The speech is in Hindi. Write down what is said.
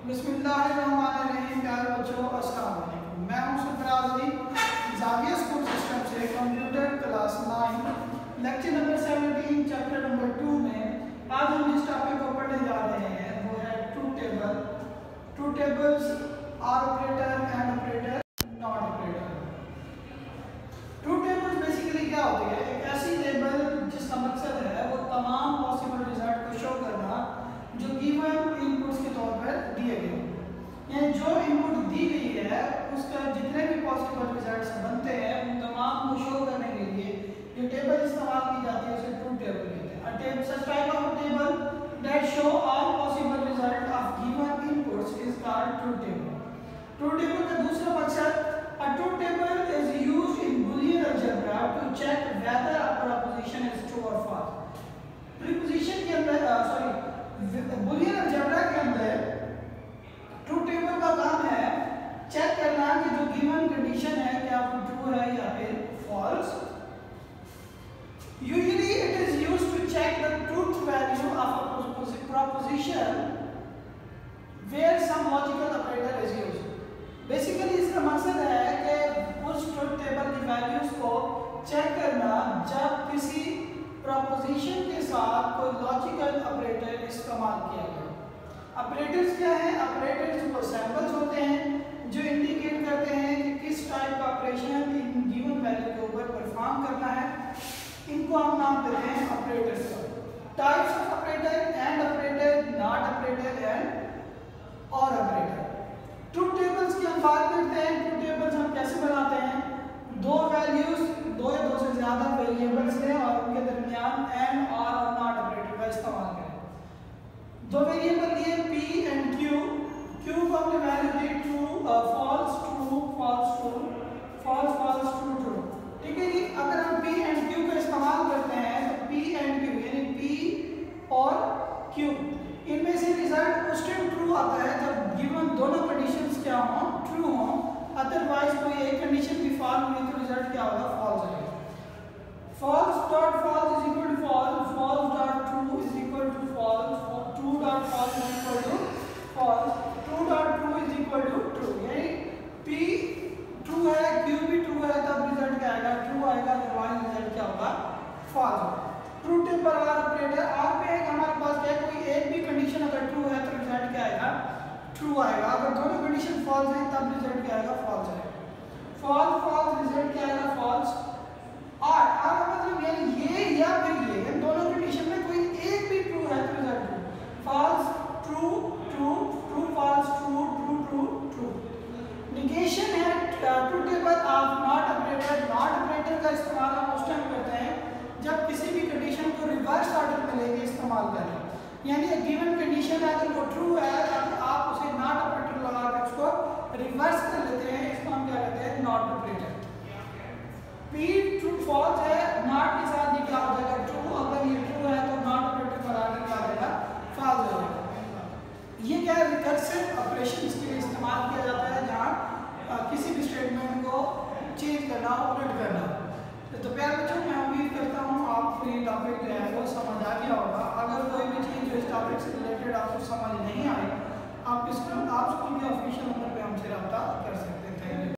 बिस्मिल्लाहिर्रहमानिर्रहीम। प्यारे बच्चों, अस्सलाम वालेकुम। मैं हूं सरफराज अली, जाविया स्कूल सिस्टम से computer class 9 lecture number 17 chapter number 2 में आज हम जिस टॉपिक को पढ़ने जा रहे हैं वो है true tables, or operator and operator, not operator. True tables basically क्या होती है? एक ऐसी टेबल जिसका मकसद है वो तमाम पॉसिबल रिजल्ट को शो करना जो गिवन इनपुट्स के तौर पर दिए गए, यानी जो इनपुट दी गई है उसका जितने भी पॉसिबल रिजल्ट्स बनते हैं उन तमाम को शो करने के लिए जो टेबल इस्तेमाल की जाती है उसे ट्रू टेबल कहते हैं। A table, such type of table that show all possible result of given inputs is called true table. True table का दूसरा मकसद, a true table is used in Boolean algebra to check whether a proposition is true or false. Preposition के अंदर बुलियन अलजेब्रा के अंदर ट्रू टेबल का काम है चेक करना कि जो गिवन कंडीशन है क्या वो ट्रू है या फिर false. Usually it is used to check the truth value of a proposition where some logical operator is used. Basically इसका मकसद है कि उस ट्रूथ टेबल की वैल्यूज को चेक करना जब किसी प्रोपोजिशन के साथ कोई लॉजिकल ऑपरेटर इस्तेमाल किया गया। ऑपरेटर्स क्या हैं? ऑपरेटर्स वो सैंपल्स होते हैं जो इंडिकेट करते हैं कि किस टाइप का ऑपरेशन इन गिवन वैल्यू के ऊपर परफॉर्म करना है। इनको हम नाम देते हैं ऑपरेटर्स का। Types of operator, and operator, not operator and और ऑपरेटर। ट्रू टेबल्स की हम बात करते हैं। ट्रू टेबल्स हम कैसे बनाते हैं? दो वैल्यूज, दो या दो से ज्यादा वेरिएबल्स लें और उनके दरमियान एंड और नॉट ऑपरेटर का इस्तेमाल करें। दो वेरिएबल लिए p एंड q। q को हमने वैल्यू दी true, false, true, false, true, false, false, true, true. ठीक है जी। अगर हम p एंड q का इस्तेमाल करते हैं तो p एंड q यानी p और q इनमें से रिजल्ट उस टाइम ट्रू आता है जब गिवन दोनों कंडीशंस क्या हो, ट्रू हो। अदरवाइज कोई एक कंडीशन भी फॉल्स हुई तो रिजल्ट क्या होगा? फॉल्स आएगा। False dot false is equal to false, false dot true is equal to false, true dot false is equal to false, true dot true is equal to true. यानी p ट्रू है, q भी ट्रू है, तब रिजल्ट क्या आएगा? ट्रू आएगा। अदरवाइज रिजल्ट क्या होगा? फॉल्स होगा। True table or operator, or पे एक हमारे पास क्या है? कोई एक भी कंडीशन अगर ट्रू है तो रिजल्ट क्या आएगा? ट्रू आएगा। अगर दोनों कंडीशन फॉल्स हैं तब रिजल्ट क्या आएगा? फॉल्स आएगा। फॉल्स फॉल्स रिजल्ट क्या आएगा? फॉल्स। आर मतलब यानी ये या फिर ये, इन दोनों कंडीशन में कोई एक भी ट्रू है तो result true. False, true, true, true, false, true, true, true, true. Negation है true table of not operator. Not operator का इस्तेमाल हम उस टाइम करते हैं जब किसी भी कंडीशन को रिवर्स ऑर्डर में लेके इस्तेमाल करें। यानी गिवन कंडीशन है अगर वो ट्रू है तो आप उसे नॉट ऑपरेटर लगा कर उसको रिवर्स कर लेते हैं। इसको हम क्या कहते हैं? Not operator. p true false है, नॉट के साथ ये क्या हो जाएगा? ट्रू। अगर ये ट्रू है तो नॉट ऑपरेटर पर आकर क्या हो जाएगा? फॉल्स हो जाएगा। ये क्या है? रिकर्सिव ऑपरेशंस के लिए इस्तेमाल किया जाता है जहां किसी भी स्टेटमेंट को चेंज करना, उलट करना। तो प्यारे बच्चों, मैं उम्मीद करता हूँ आपको ये टॉपिक जो है वो समझ आ गया होगा। अगर कोई भी चीज़ जो इस टॉपिक से रिलेटेड आपको समझ नहीं आई, आप स्कूल के ऑफिशियल नंबर पे हमसे रब्ता कर सकते हैं।